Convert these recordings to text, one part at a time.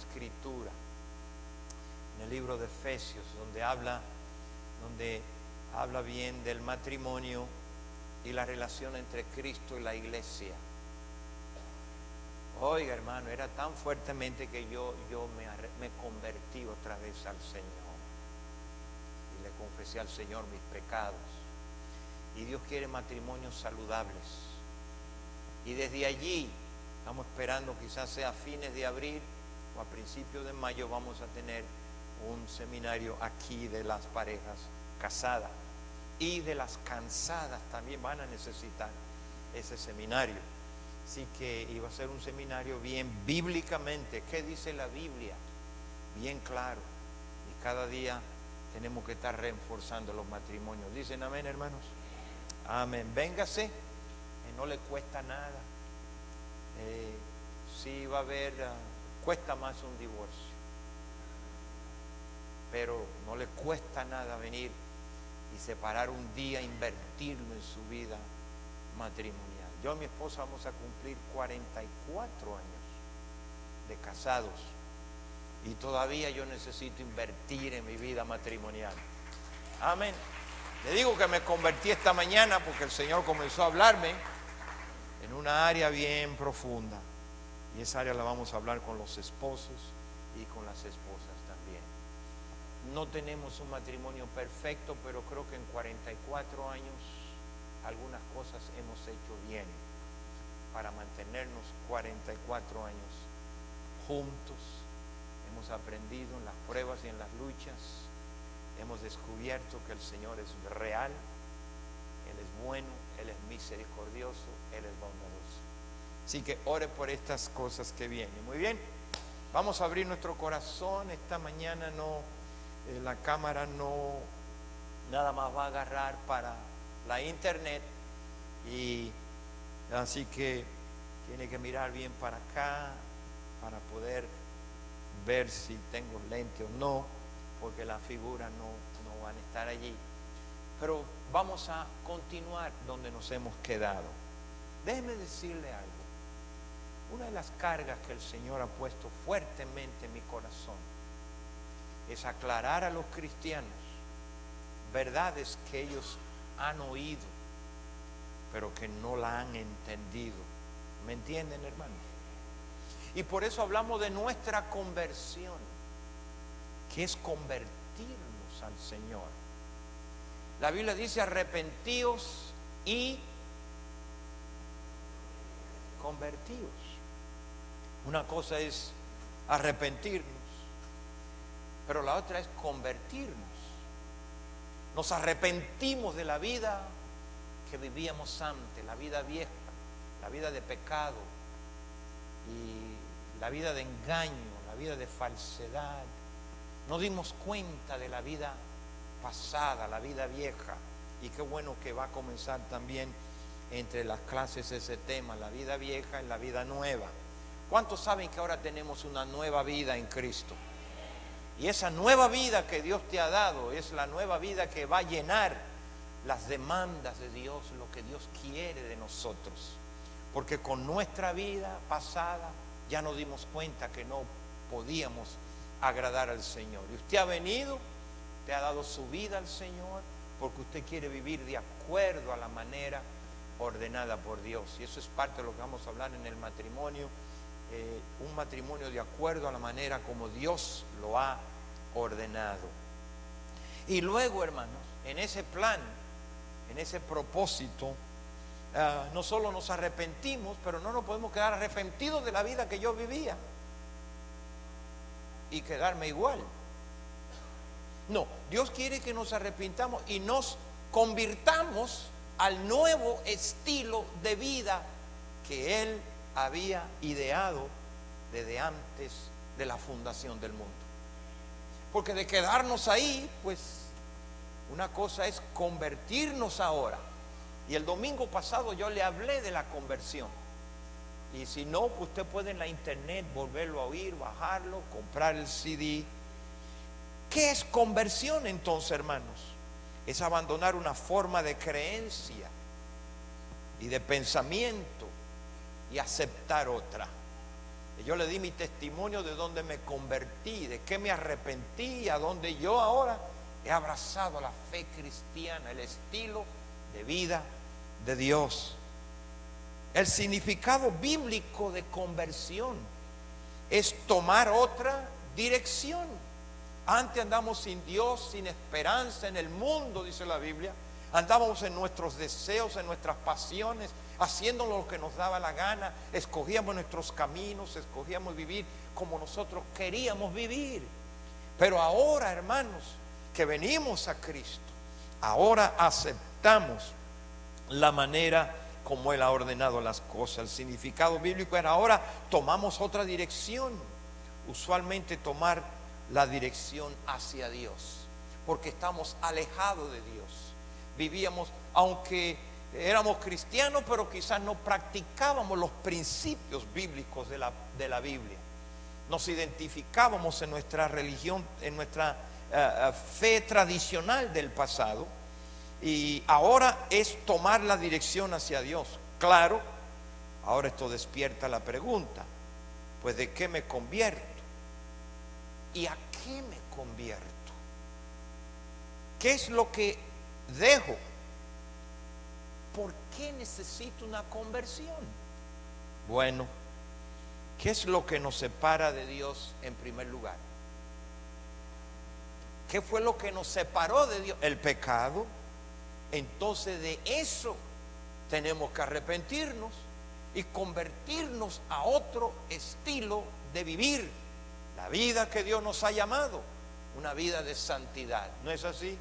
escritura, en el libro de Efesios, donde habla bien del matrimonio y la relación entre Cristo y la iglesia. Oiga, hermano, era tan fuertemente que yo me convertí otra vez al Señor y le confesé al Señor mis pecados. Y Dios quiere matrimonios saludables. Y desde allí estamos esperando, quizás sea a fines de abril o a principios de mayo, vamos a tener un seminario aquí de las parejas casadas, y de las cansadas también van a necesitar ese seminario. Así que iba a ser un seminario bien bíblicamente. ¿Qué dice la Biblia? Bien claro. Y cada día tenemos que estar reforzando los matrimonios. ¿Dicen amén, hermanos? Amén. Véngase, no le cuesta nada. Sí va a haber, cuesta más un divorcio, pero no le cuesta nada venir y separar un día, invertirlo en su vida matrimonial. Yo y mi esposa vamos a cumplir 44 años de casados y todavía yo necesito invertir en mi vida matrimonial. Amén. Le digo que me convertí esta mañana porque el Señor comenzó a hablarme en una área bien profunda, y esa área la vamos a hablar con los esposos y con las esposas también. No tenemos un matrimonio perfecto, pero creo que en 44 años algunas cosas hemos hecho bien para mantenernos 44 años juntos. Hemos aprendido en las pruebas y en las luchas. Hemos descubierto que el Señor es real, Él es bueno, Él es misericordioso, Él es bondadoso. Así que ore por estas cosas que vienen. Muy bien, vamos a abrir nuestro corazón. Esta mañana la cámara no nada más va a agarrar para la internet, y así que tiene que mirar bien para acá para poder ver si tengo lente o no, porque las figuras no van a estar allí. Pero vamos a continuar donde nos hemos quedado. Déjeme decirle algo. Una de las cargas que el Señor ha puesto fuertemente en mi corazón es aclarar a los cristianos verdades que ellos han oído, pero que no la han entendido. ¿Me entienden, hermanos? Y por eso hablamos de nuestra conversión, que es convertirnos al Señor. La Biblia dice: arrepentíos y convertíos. Una cosa es arrepentirnos, pero la otra es convertirnos. Nos arrepentimos de la vida que vivíamos antes, la vida vieja, la vida de pecado y la vida de engaño, la vida de falsedad. Nos dimos cuenta de la vida pasada, la vida vieja, y qué bueno que va a comenzar también entre las clases ese tema, la vida vieja y la vida nueva. ¿Cuántos saben que ahora tenemos una nueva vida en Cristo? Y esa nueva vida que Dios te ha dado es la nueva vida que va a llenar las demandas de Dios, lo que Dios quiere de nosotros. Porque con nuestra vida pasada ya nos dimos cuenta que no podíamos agradar al Señor. Y usted ha venido, te ha dado su vida al Señor, porque usted quiere vivir de acuerdo a la manera ordenada por Dios. Y eso es parte de lo que vamos a hablar en el matrimonio. Un matrimonio de acuerdo a la manera como Dios lo ha ordenado. Y luego, hermanos, en ese plan, en ese propósito, no solo nos arrepentimos, pero no nos podemos quedar arrepentidos de la vida que yo vivía y quedarme igual. No, Dios quiere que nos arrepintamos y nos convirtamos al nuevo estilo de vida que Él había ideado desde antes de la fundación del mundo. Porque de quedarnos ahí, pues una cosa es convertirnos ahora. Y el domingo pasado yo le hablé de la conversión. Y si no, usted puede en la internet volverlo a oír, bajarlo, comprar el CD. ¿Qué es conversión entonces, hermanos? Es abandonar una forma de creencia y de pensamiento y aceptar otra. Y yo le di mi testimonio de dónde me convertí, de qué me arrepentí, a dónde yo ahora he abrazado la fe cristiana, el estilo de vida de Dios. El significado bíblico de conversión es tomar otra dirección. Antes andamos sin Dios, sin esperanza en el mundo, dice la Biblia. Andábamos en nuestros deseos, en nuestras pasiones, haciendo lo que nos daba la gana. Escogíamos nuestros caminos, escogíamos vivir como nosotros queríamos vivir. Pero ahora, hermanos, que venimos a Cristo, ahora aceptamos la manera como Él ha ordenado las cosas. El significado bíblico era ahora tomamos otra dirección. Usualmente tomar la dirección hacia Dios, porque estamos alejados de Dios. Vivíamos, aunque éramos cristianos, pero quizás no practicábamos los principios bíblicos de la Biblia. Nos identificábamos en nuestra religión, en nuestra fe tradicional del pasado. Y ahora es tomar la dirección hacia Dios. Claro, ahora esto despierta la pregunta, pues ¿de qué me convierto? ¿Y a qué me convierto? ¿Qué es lo que dejo? ¿Por qué necesito una conversión? Bueno, ¿qué es lo que nos separa de Dios en primer lugar? ¿Qué fue lo que nos separó de Dios? El pecado. Entonces de eso tenemos que arrepentirnos y convertirnos a otro estilo de vivir la vida que Dios nos ha llamado, una vida de santidad. ¿No es así?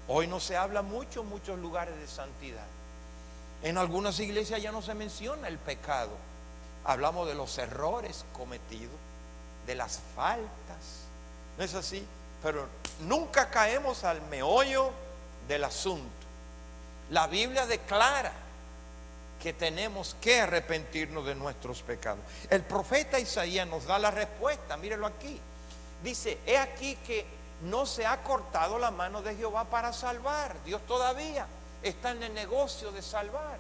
Hoy no se habla mucho en muchos lugares de santidad. En algunas iglesias ya no se menciona el pecado. Hablamos de los errores cometidos, de las faltas. ¿No es así? Pero nunca caemos al meollo del asunto. La Biblia declara que tenemos que arrepentirnos de nuestros pecados. El profeta Isaías nos da la respuesta, mírelo aquí. Dice, he aquí que no se ha cortado la mano de Jehová para salvar. Dios todavía está en el negocio de salvar.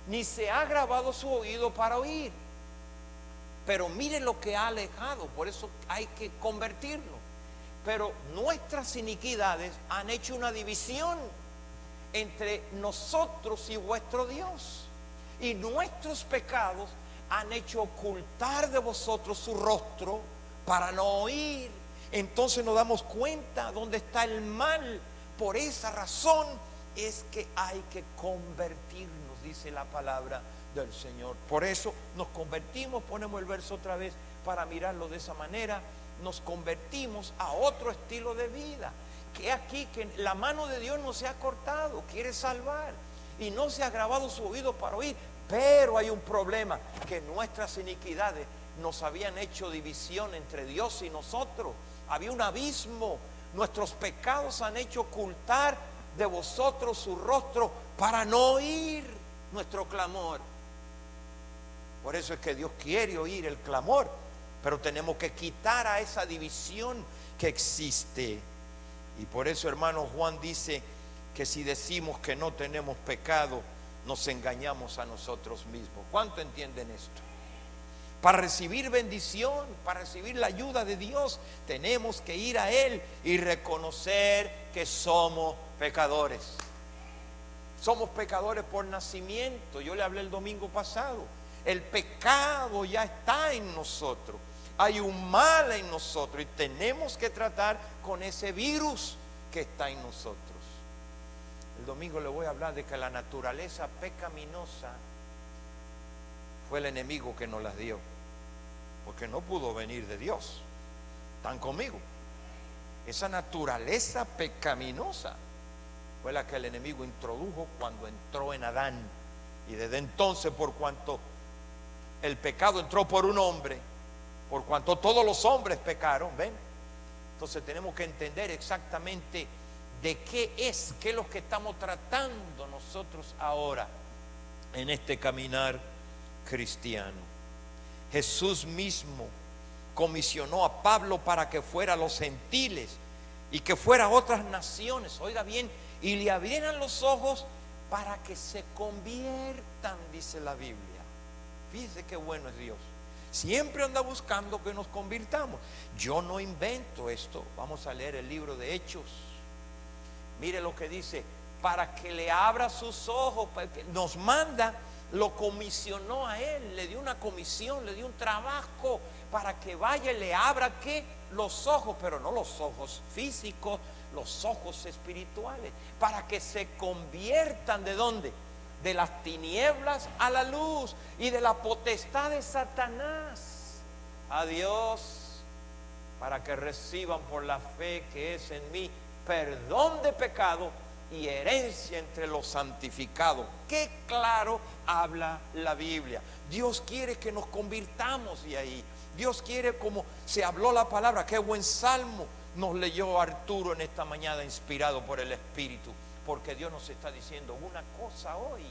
Ni se ha agravado su oído para oír. Pero mire lo que ha alejado, por eso hay que convertirlo. Pero nuestras iniquidades han hecho una división entre nosotros y vuestro Dios. Y nuestros pecados han hecho ocultar de vosotros su rostro para no oír. Entonces nos damos cuenta dónde está el mal. Por esa razón es que hay que convertirnos, dice la palabra del Señor. Por eso nos convertimos, ponemos el verso otra vez para mirarlo de esa manera. Nos convertimos a otro estilo de vida. Que aquí que la mano de Dios no se ha cortado, quiere salvar y no se ha agravado su oído para oír. Pero hay un problema, que nuestras iniquidades nos habían hecho división entre Dios y nosotros. Había un abismo. Nuestros pecados han hecho ocultar de vosotros su rostro para no oír nuestro clamor. Por eso es que Dios quiere oír el clamor, pero tenemos que quitar a esa división que existe. Y por eso, hermano, Juan dice que si decimos que no tenemos pecado, nos engañamos a nosotros mismos. ¿Cuánto entienden esto? Para recibir bendición, para recibir la ayuda de Dios, tenemos que ir a Él y reconocer que somos pecadores. Somos pecadores por nacimiento. Yo le hablé el domingo pasado. El pecado ya está en nosotros. Hay un mal en nosotros y tenemos que tratar con ese virus que está en nosotros. El domingo le voy a hablar de que la naturaleza pecaminosa fue el enemigo que nos las dio, porque no pudo venir de Dios. ¿Están conmigo? Esa naturaleza pecaminosa fue la que el enemigo introdujo cuando entró en Adán. Y desde entonces, por cuanto el pecado entró por un hombre, por cuanto todos los hombres pecaron, ¿ven? Entonces tenemos que entender exactamente de qué es lo que estamos tratando nosotros ahora en este caminar cristiano. Jesús mismo comisionó a Pablo para que fuera a los gentiles y que fuera a otras naciones, oiga bien, y le abrieran los ojos para que se conviertan, dice la Biblia. Fíjese qué bueno es Dios. Siempre anda buscando que nos convirtamos. Yo no invento esto. Vamos a leer el libro de Hechos. Mire lo que dice: para que le abra sus ojos. Nos manda, lo comisionó a él, le dio una comisión, le dio un trabajo para que vaya y le abra ¿qué? Los ojos, pero no los ojos físicos, los ojos espirituales, para que se conviertan ¿de dónde? De las tinieblas a la luz y de la potestad de Satanás a Dios, para que reciban por la fe que es en mí perdón de pecado y herencia entre los santificados. Qué claro habla la Biblia. Dios quiere que nos convirtamos de ahí. Dios quiere, como se habló la palabra. Qué buen salmo nos leyó Arturo en esta mañana, inspirado por el Espíritu, porque Dios nos está diciendo una cosa hoy: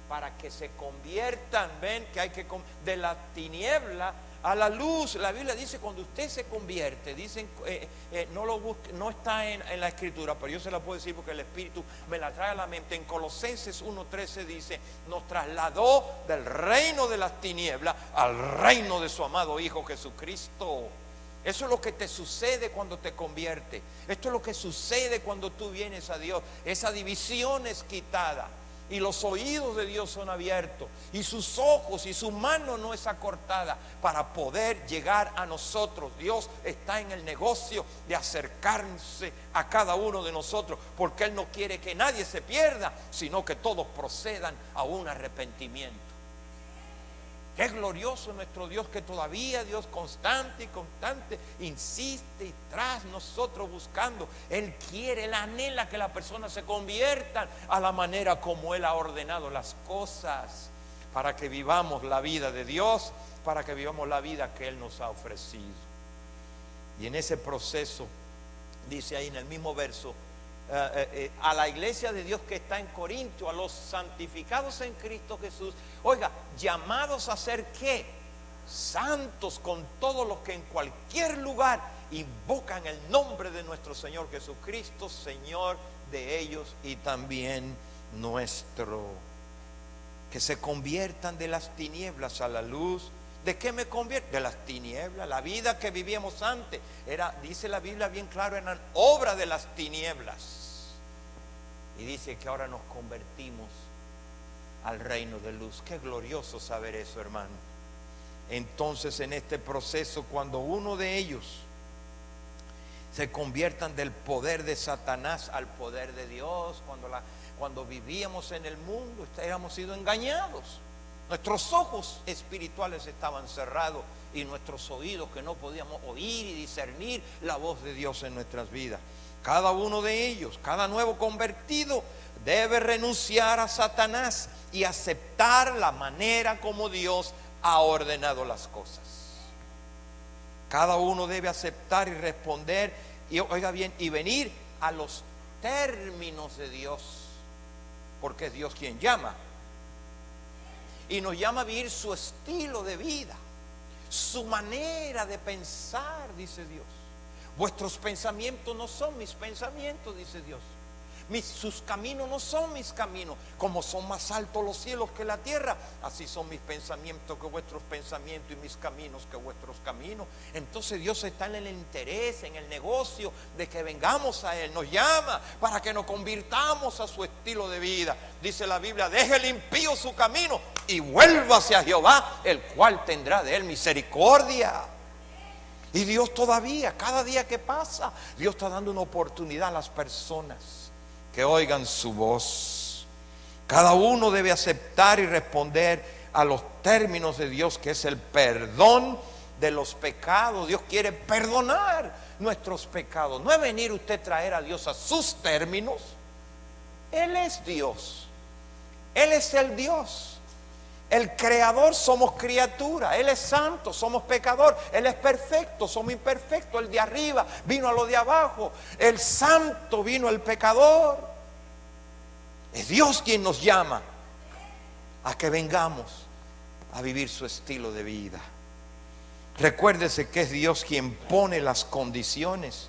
para que se conviertan, ven que hay que de la tiniebla a la luz. La Biblia dice, cuando usted se convierte, dicen, no lo busque, no está en la escritura, pero yo se la puedo decir porque el Espíritu me la trae a la mente. En Colosenses 1:13 dice: nos trasladó del reino de las tinieblas al reino de su amado Hijo Jesucristo. Eso es lo que te sucede cuando te conviertes. Esto es lo que sucede cuando tú vienes a Dios. Esa división es quitada y los oídos de Dios son abiertos y sus ojos y su mano no es acortada para poder llegar a nosotros. Dios está en el negocio de acercarse a cada uno de nosotros, porque Él no quiere que nadie se pierda, sino que todos procedan a un arrepentimiento. Qué glorioso nuestro Dios, que todavía Dios constante y constante insiste y tras nosotros buscando. Él quiere, Él anhela que las personas se conviertan a la manera como Él ha ordenado las cosas, para que vivamos la vida de Dios, para que vivamos la vida que Él nos ha ofrecido. Y en ese proceso, dice ahí en el mismo verso, a la iglesia de Dios que está en Corinto, a los santificados en Cristo Jesús, oiga, llamados a ser ¿qué? Santos, con todos los que en cualquier lugar invocan el nombre de nuestro Señor Jesucristo, Señor de ellos y también nuestro. Que se conviertan de las tinieblas a la luz. ¿De qué me convierto? De las tinieblas. La vida que vivíamos antes era, dice la Biblia bien claro, eran obra de las tinieblas. Y dice que ahora nos convertimos al reino de luz. Qué glorioso saber eso, hermano. Entonces, en este proceso, cuando uno de ellos se conviertan del poder de Satanás al poder de Dios, cuando vivíamos en el mundo, habíamos sido engañados. Nuestros ojos espirituales estaban cerrados y nuestros oídos, que no podíamos oír y discernir la voz de Dios en nuestras vidas. Cada uno de ellos, cada nuevo convertido, debe renunciar a Satanás y aceptar la manera como Dios ha ordenado las cosas. Cada uno debe aceptar y responder, y oiga bien, y venir a los términos de Dios, porque es Dios quien llama. Y nos llama a vivir su estilo de vida, su manera de pensar, dice Dios. Vuestros pensamientos no son mis pensamientos, dice Dios. Sus caminos no son mis caminos. Como son más altos los cielos que la tierra, así son mis pensamientos que vuestros pensamientos, y mis caminos que vuestros caminos. Entonces Dios está en el interés, en el negocio de que vengamos a Él. Nos llama para que nos convirtamos a su estilo de vida. Dice la Biblia: deje el impío su camino y vuélvase a Jehová, el cual tendrá de él misericordia. Y Dios todavía, cada día que pasa, Dios está dando una oportunidad a las personas que oigan su voz. Cada uno debe aceptar y responder a los términos de Dios, que es el perdón de los pecados. Dios quiere perdonar nuestros pecados. No es venir usted a traer a Dios a sus términos. Él es Dios. Él es el Dios. El creador, somos criatura. Él es santo, somos pecador. Él es perfecto, somos imperfectos. El de arriba vino a lo de abajo. El santo vino al pecador. Es Dios quien nos llama a que vengamos a vivir su estilo de vida. Recuérdese que es Dios quien pone las condiciones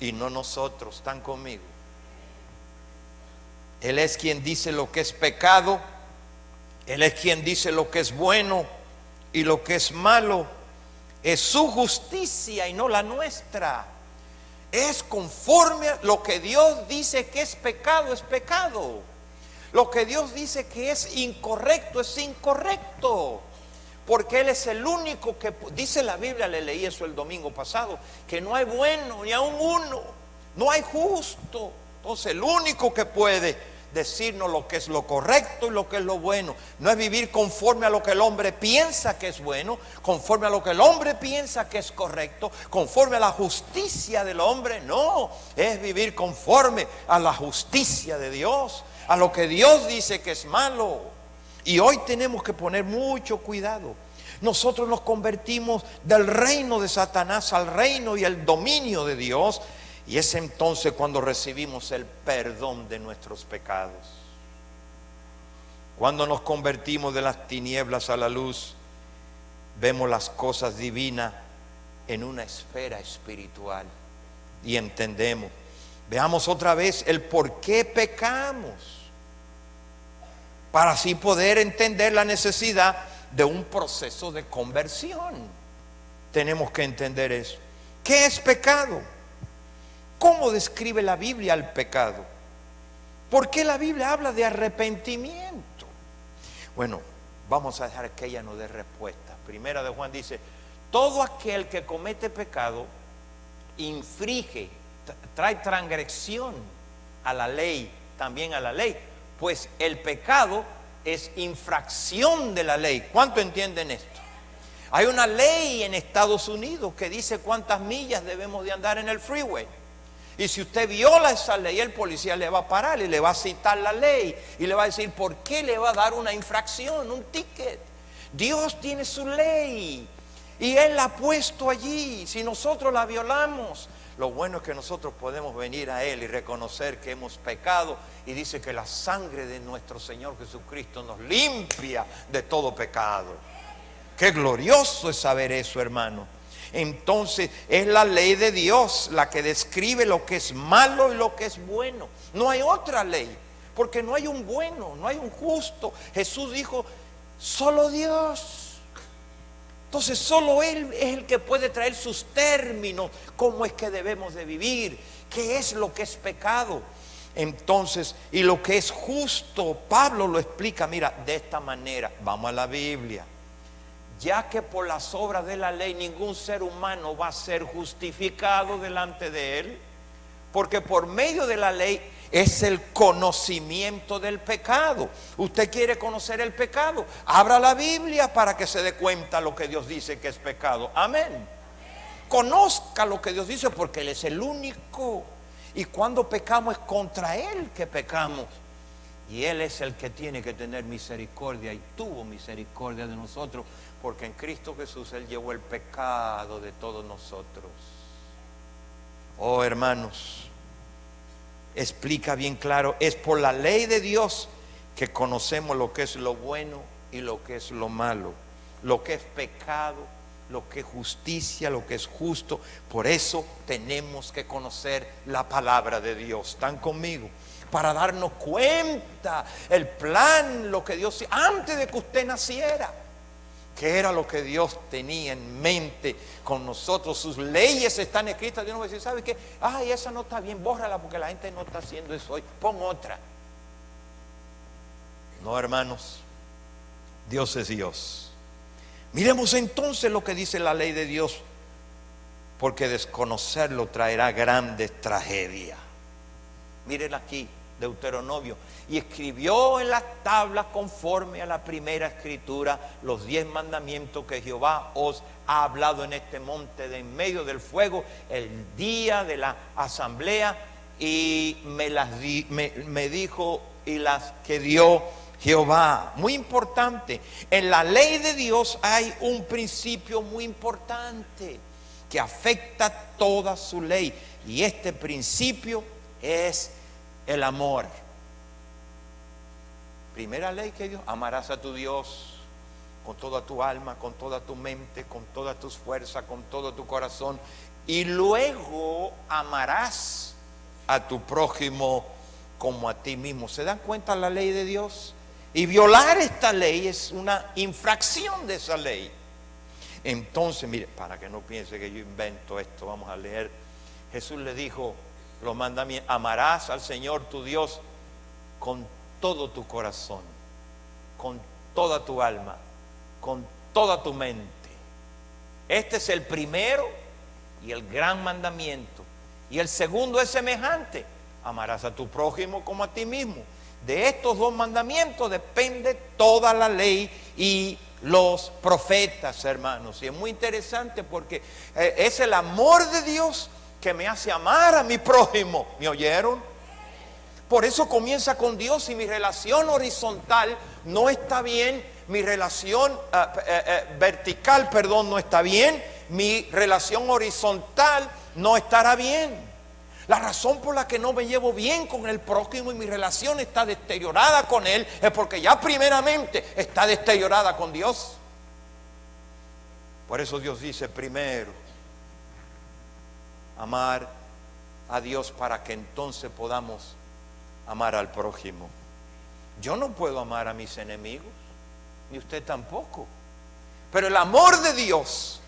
y no nosotros. ¿Están conmigo? Él es quien dice lo que es pecado. Él es quien dice lo que es bueno y lo que es malo es su justicia y no la nuestra. Es conforme a lo que Dios dice que es pecado, es pecado. Lo que Dios dice que es incorrecto, es incorrecto. Porque Él es el único que, dice la Biblia, le leí eso el domingo pasado, que no hay bueno ni aun uno, no hay justo. Entonces el único que puede decirnos lo que es lo correcto y lo que es lo bueno, no es vivir conforme a lo que el hombre piensa que es bueno, conforme a lo que el hombre piensa que es correcto, conforme a la justicia del hombre, no, es vivir conforme a la justicia de Dios, a lo que Dios dice que es malo. Y hoy tenemos que poner mucho cuidado. Nosotros nos convertimos del reino de Satanás al reino y el dominio de Dios. Y es entonces cuando recibimos el perdón de nuestros pecados. Cuando nos convertimos de las tinieblas a la luz, vemos las cosas divinas en una esfera espiritual y entendemos. Veamos otra vez el por qué pecamos, para así poder entender la necesidad de un proceso de conversión. Tenemos que entender eso. ¿Qué es pecado? ¿Cómo describe la Biblia el pecado? ¿Por qué la Biblia habla de arrepentimiento? Bueno, vamos a dejar que ella nos dé respuesta. Primera de Juan dice: todo aquel que comete pecado infringe, trae transgresión a la ley, también a la ley, pues el pecado es infracción de la ley. ¿Cuánto entienden esto? Hay una ley en Estados Unidos que dice cuántas millas debemos de andar en el freeway. Y si usted viola esa ley, el policía le va a parar y le va a citar la ley y le va a decir por qué le va a dar una infracción, un ticket. Dios tiene su ley y Él la ha puesto allí. Si nosotros la violamos, lo bueno es que nosotros podemos venir a Él y reconocer que hemos pecado. Y dice que la sangre de nuestro Señor Jesucristo nos limpia de todo pecado. Qué glorioso es saber eso, hermano. Entonces es la ley de Dios la que describe lo que es malo y lo que es bueno. No hay otra ley, porque no hay un bueno, no hay un justo. Jesús dijo: solo Dios. Entonces solo Él es el que puede traer sus términos, cómo es que debemos de vivir, qué es lo que es pecado. Entonces, y lo que es justo, Pablo lo explica, mira, de esta manera. Vamos a la Biblia. Ya que por las obras de la ley ningún ser humano va a ser justificado delante de Él, porque por medio de la ley es el conocimiento del pecado. Usted quiere conocer el pecado, abra la Biblia para que se dé cuenta lo que Dios dice que es pecado. Amén. Conozca lo que Dios dice, porque Él es el único, y cuando pecamos es contra Él que pecamos. Y Él es el que tiene que tener misericordia, y tuvo misericordia de nosotros, porque en Cristo Jesús Él llevó el pecado de todos nosotros. Oh, hermanos, explica bien claro, es por la ley de Dios que conocemos lo que es lo bueno y lo que es lo malo, lo que es pecado, lo que es justicia, lo que es justo. Por eso tenemos que conocer la palabra de Dios. ¿Están conmigo? Para darnos cuenta el plan, lo que Dios, antes de que usted naciera, que era lo que Dios tenía en mente con nosotros. Sus leyes están escritas. Dios no va a decir: ¿sabe qué? Ay, esa no está bien, bórrala, porque la gente no está haciendo eso hoy, pon otra. No, hermanos, Dios es Dios. Miremos entonces lo que dice la ley de Dios, porque desconocerlo traerá grandes tragedias. Miren aquí, Deuteronomio: y escribió en las tablas conforme a la primera escritura los 10 mandamientos que Jehová os ha hablado en este monte de en medio del fuego el día de la asamblea, y me dijo, y las que dio Jehová. Muy importante, en la ley de Dios hay un principio muy importante que afecta toda su ley, y este principio es el amor. Primera ley que Dios: amarás a tu Dios con toda tu alma, con toda tu mente, con todas tus fuerzas, con todo tu corazón, y luego amarás a tu prójimo como a ti mismo. ¿Se dan cuenta la ley de Dios? Y violar esta ley es una infracción de esa ley. Entonces, mire, para que no piense que yo invento esto, vamos a leer. Jesús le dijo los mandamientos: amarás al Señor tu Dios con todo tu corazón, con toda tu alma, con toda tu mente. Este es el primero y el gran mandamiento. Y el segundo es semejante: amarás a tu prójimo como a ti mismo. De estos dos mandamientos depende toda la ley y los profetas, hermanos. Y es muy interesante porque es el amor de Dios que me hace amar a mi prójimo. ¿Me oyeron? Por eso comienza con Dios. Y mi relación horizontal no está bien, mi relación vertical, perdón, no está bien, mi relación horizontal no estará bien. La razón por la que no me llevo bien con el prójimo y mi relación está deteriorada con él es porque ya primeramente está deteriorada con Dios. Por eso Dios dice: primero, amar a Dios para que entonces podamos amar al prójimo. Yo no puedo amar a mis enemigos, ni usted tampoco. Pero el amor de Dios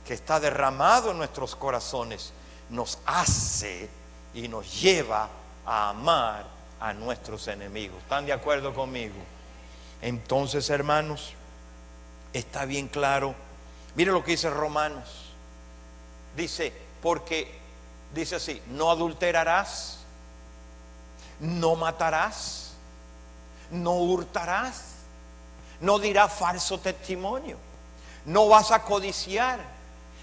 que está derramado en nuestros corazones nos hace y nos lleva a amar a nuestros enemigos. ¿Están de acuerdo conmigo? Entonces, hermanos, está bien claro. Mire lo que dice Romanos. Dice, porque dice así: no adulterarás, no matarás, no hurtarás, no dirás falso testimonio, no vas a codiciar.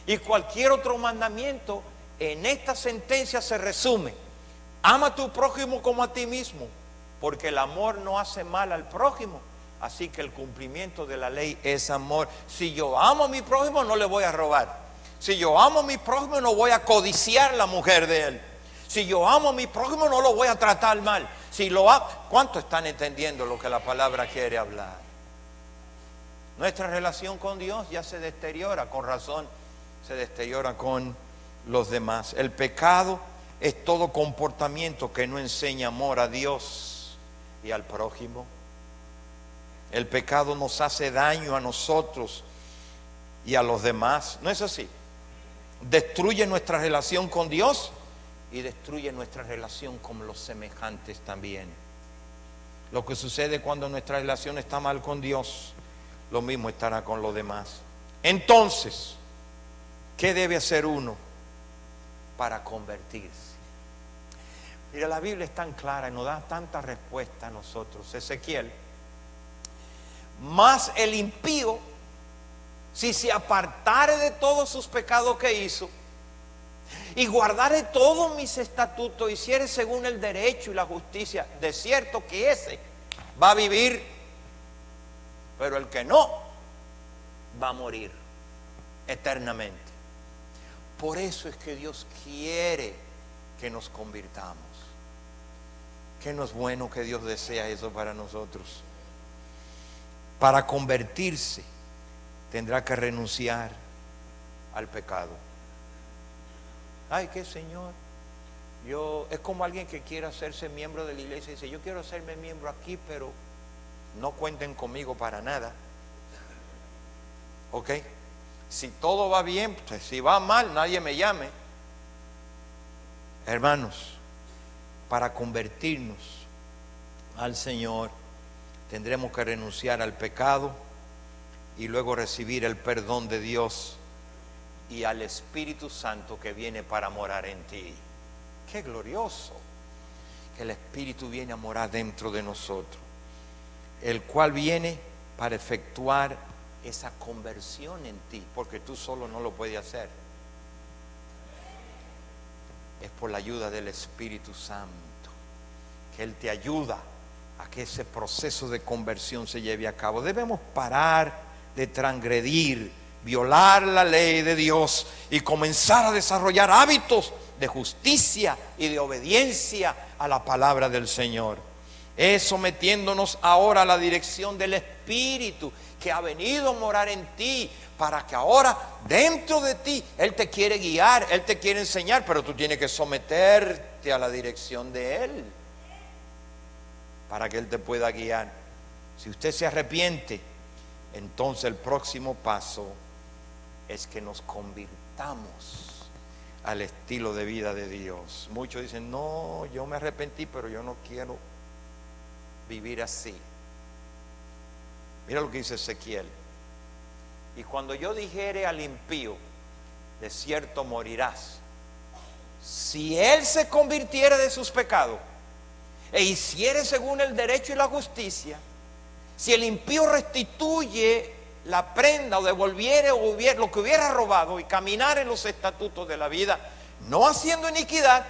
Y cualquier otro mandamiento en esta sentencia se resume: ama a tu prójimo como a ti mismo, porque el amor no hace mal al prójimo. Así que el cumplimiento de la ley es amor. Si yo amo a mi prójimo, no le voy a robar. Si yo amo a mi prójimo, no voy a codiciar la mujer de él. Si yo amo a mi prójimo, no lo voy a tratar mal. Si lo amo, ¿cuántos están entendiendo lo que la palabra quiere hablar? Nuestra relación con Dios ya se deteriora, con razón se deteriora con los demás. El pecado es todo comportamiento que no enseña amor a Dios y al prójimo. El pecado nos hace daño a nosotros y a los demás. ¿No es así? Destruye nuestra relación con Dios y destruye nuestra relación con los semejantes también. Lo que sucede cuando nuestra relación está mal con Dios, lo mismo estará con los demás. Entonces, ¿qué debe hacer uno para convertirse? Mira, la Biblia es tan clara y nos da tanta respuesta a nosotros. Ezequiel: mas el impío, si se apartare de todos sus pecados que hizo y guardare todos mis estatutos, hiciere según el derecho y la justicia, de cierto que ese va a vivir, pero el que no, va a morir eternamente. Por eso es que Dios quiere que nos convirtamos. Que no es bueno que Dios desea eso para nosotros. Para convertirse tendrá que renunciar al pecado. Ay, ¿qué, Señor? Es como alguien que quiere hacerse miembro de la iglesia y dice: yo quiero hacerme miembro aquí, pero no cuenten conmigo para nada. ¿Ok? Si todo va bien, pues si va mal, nadie me llame. Hermanos, para convertirnos al Señor tendremos que renunciar al pecado y luego recibir el perdón de Dios y al Espíritu Santo que viene para morar en ti. ¡Qué glorioso! Que el Espíritu viene a morar dentro de nosotros, el cual viene para efectuar esa conversión en ti, porque tú solo no lo puedes hacer. Es por la ayuda del Espíritu Santo que Él te ayuda a que ese proceso de conversión se lleve a cabo. Debemos parar de transgredir, violar la ley de Dios y comenzar a desarrollar hábitos de justicia y de obediencia a la palabra del Señor. Es sometiéndonos ahora a la dirección del Espíritu que ha venido a morar en ti, para que ahora dentro de ti Él te quiere guiar, Él te quiere enseñar, pero tú tienes que someterte a la dirección de Él para que Él te pueda guiar. Si usted se arrepiente, entonces el próximo paso es que nos convirtamos al estilo de vida de Dios. Muchos dicen, no, yo me arrepentí, pero yo no quiero vivir así. Mira lo que dice Ezequiel. Y cuando yo dijere al impío, de cierto morirás, si él se convirtiere de sus pecados e hiciere según el derecho y la justicia, si el impío restituye la prenda o devolviere lo que hubiera robado y caminar en los estatutos de la vida, no haciendo iniquidad,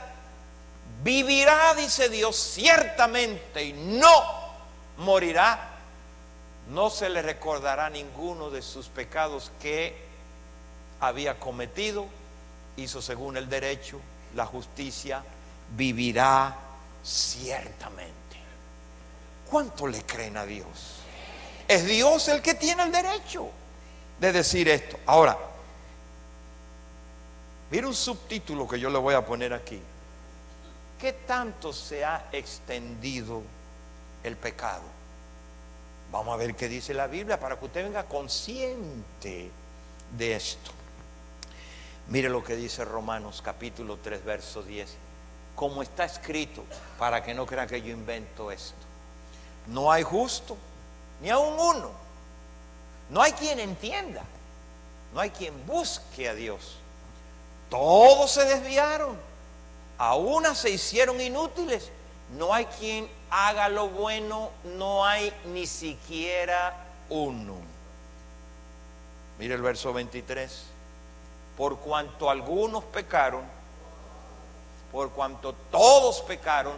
vivirá, dice Dios, ciertamente, y no morirá. No se le recordará ninguno de sus pecados que había cometido. Hizo según el derecho, la justicia, vivirá ciertamente. ¿Cuánto le creen a Dios? Es Dios el que tiene el derecho de decir esto. Ahora, mira un subtítulo que yo le voy a poner aquí. ¿Qué tanto se ha extendido el pecado? Vamos a ver qué dice la Biblia para que usted venga consciente de esto. Mire lo que dice Romanos capítulo 3 verso 10. Como está escrito, para que no crean que yo invento esto. No hay justo, ni aun uno. No hay quien entienda. No hay quien busque a Dios. Todos se desviaron. A una se hicieron inútiles. No hay quien haga lo bueno, no hay ni siquiera uno. Mire el verso 23. Por cuanto algunos pecaron, por cuanto todos pecaron,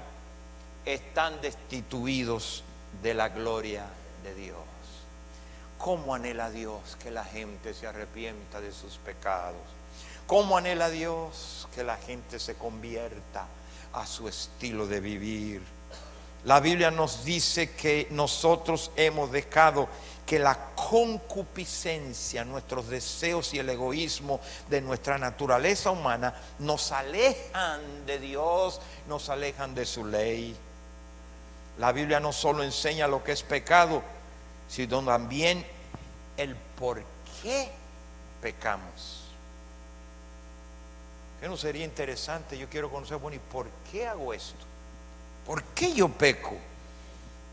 están destituidos de la gloria de Dios. ¿Cómo anhela Dios que la gente se arrepienta de sus pecados? ¿Cómo anhela Dios que la gente se convierta a su estilo de vivir? La Biblia nos dice que nosotros hemos dejado que la concupiscencia, nuestros deseos y el egoísmo de nuestra naturaleza humana nos alejan de Dios, nos alejan de su ley. La Biblia no solo enseña lo que es pecado, sino también el por qué pecamos. ¿Qué no sería interesante? Yo quiero conocer, bueno, ¿y por qué hago esto? ¿Por qué yo peco?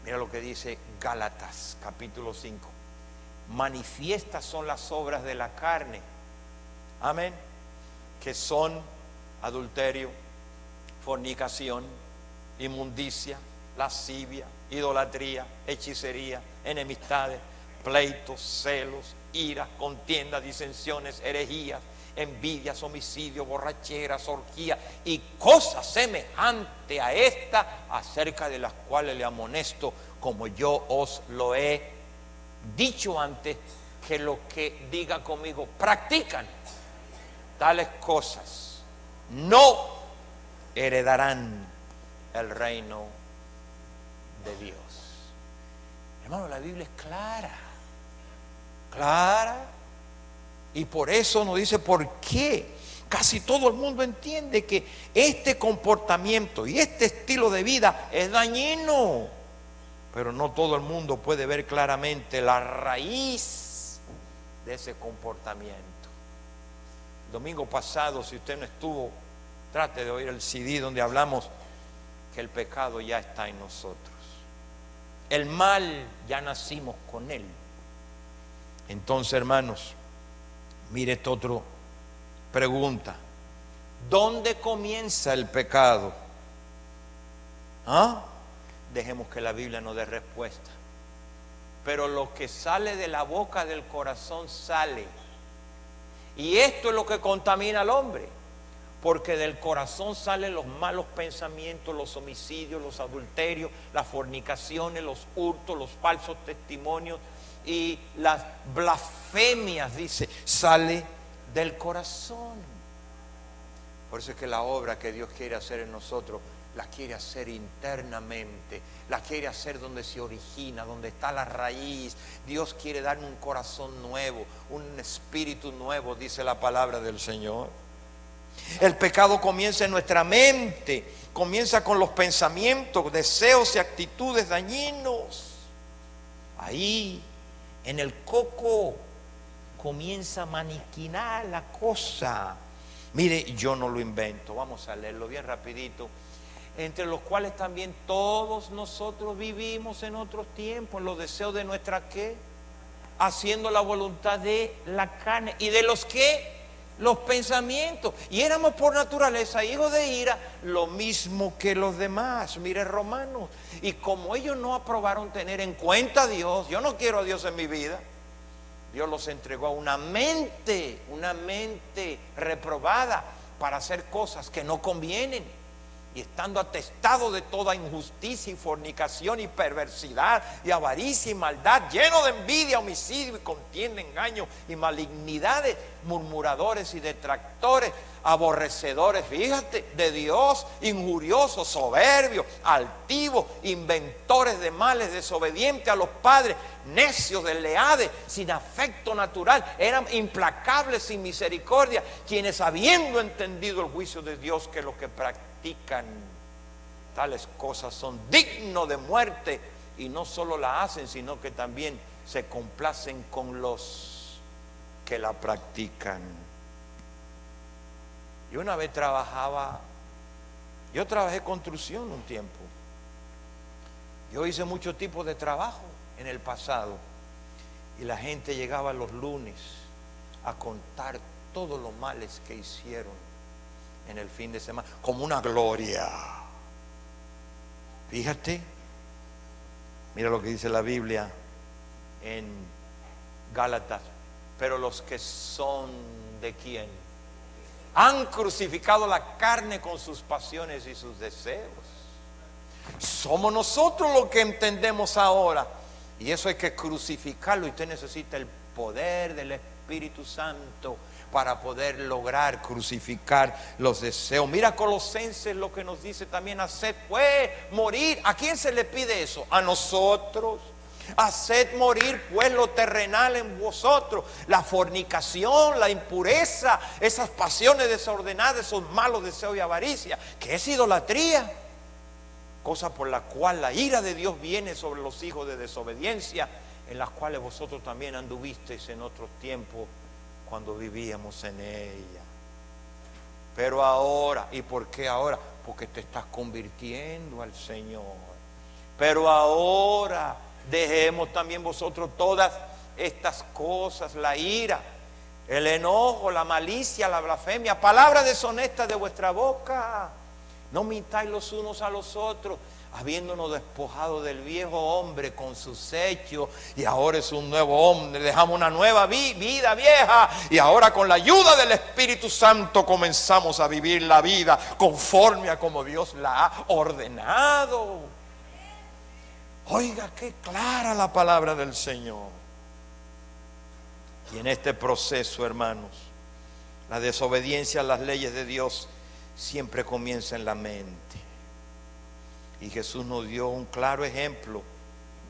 Mira lo que dice Gálatas capítulo 5. Manifiestas son las obras de la carne. Amén. Que son adulterio, fornicación, inmundicia, lascivia, idolatría, hechicería, enemistades, pleitos, celos, ira, contiendas, disensiones, herejías, envidias, homicidios, borracheras, orgías y cosas semejantes a esta, acerca de las cuales le amonesto, como yo os lo he dicho antes, que lo que diga conmigo practican tales cosas no heredarán el reino de Dios. Hermano, la Biblia es clara, clara. Y por eso nos dice por qué. Casi todo el mundo entiende que este comportamiento y este estilo de vida es dañino. Pero no todo el mundo puede ver claramente la raíz de ese comportamiento. El domingo pasado, si usted no estuvo, trate de oír el CD donde hablamos que el pecado ya está en nosotros. El mal ya nacimos con él. Entonces, hermanos, mire esta otra pregunta. ¿Dónde comienza el pecado? ¿Ah? Dejemos que la Biblia nos dé respuesta. Pero lo que sale de la boca del corazón sale. Y esto es lo que contamina al hombre. Porque del corazón salen los malos pensamientos, los homicidios, los adulterios, las fornicaciones, los hurtos, los falsos testimonios y las blasfemias, dice, sale del corazón. Por eso es que la obra que Dios quiere hacer en nosotros, la quiere hacer internamente, la quiere hacer donde se origina, donde está la raíz. Dios quiere darme un corazón nuevo, un espíritu nuevo, dice la palabra del Señor. El pecado comienza en nuestra mente, comienza con los pensamientos, deseos y actitudes dañinos. Ahí, en el coco, comienza a maniquinar la cosa. Mire, yo no lo invento, vamos a leerlo bien rapidito. Entre los cuales también todos nosotros vivimos en otros tiempos, en los deseos de nuestra ¿qué? Haciendo la voluntad de la carne. ¿Y de los qué? Los pensamientos. Y éramos por naturaleza hijos de ira, lo mismo que los demás. Mire, Romanos. Y como ellos no aprobaron tener en cuenta a Dios, yo no quiero a Dios en mi vida, Dios los entregó a una mente reprobada para hacer cosas que no convienen. Y estando atestado de toda injusticia y fornicación y perversidad y avaricia y maldad, lleno de envidia, homicidio y contienda, engaño y malignidades, murmuradores y detractores, aborrecedores, fíjate, de Dios, injuriosos, soberbios, altivos, inventores de males, desobedientes a los padres, necios, desleales, sin afecto natural, eran implacables, sin misericordia, quienes habiendo entendido el juicio de Dios, que los que practican tales cosas son dignos de muerte, y no solo la hacen, sino que también se complacen con los que la practican. Yo una vez yo trabajé construcción un tiempo. Yo hice muchos tipos de trabajo en el pasado, y la gente llegaba los lunes a contar todos los males que hicieron en el fin de semana, como una gloria. Fíjate, mira lo que dice la Biblia en Gálatas. Pero los que son de quién, han crucificado la carne con sus pasiones y sus deseos. Somos nosotros los que entendemos ahora, y eso hay que crucificarlo. Y usted necesita el poder del Espíritu Santo para poder lograr crucificar los deseos. Mira Colosenses lo que nos dice también: haced pues morir. ¿A quién se le pide eso? A nosotros. Haced morir pues lo terrenal en vosotros, la fornicación, la impureza, esas pasiones desordenadas, esos malos deseos y avaricia, que es idolatría, cosa por la cual la ira de Dios viene sobre los hijos de desobediencia, en las cuales vosotros también anduvisteis en otros tiempos cuando vivíamos en ella. Pero ahora, ¿y por qué ahora? Porque te estás convirtiendo al Señor. Pero ahora dejemos también vosotros todas estas cosas: la ira, el enojo, la malicia, la blasfemia, palabras deshonestas de vuestra boca. No mintáis los unos a los otros, habiéndonos despojado del viejo hombre con sus hechos, y ahora es un nuevo hombre. Dejamos una nueva vida vieja, y ahora con la ayuda del Espíritu Santo comenzamos a vivir la vida conforme a como Dios la ha ordenado. Oiga, qué clara la palabra del Señor. Y en este proceso, hermanos, la desobediencia a las leyes de Dios siempre comienza en la mente. Y Jesús nos dio un claro ejemplo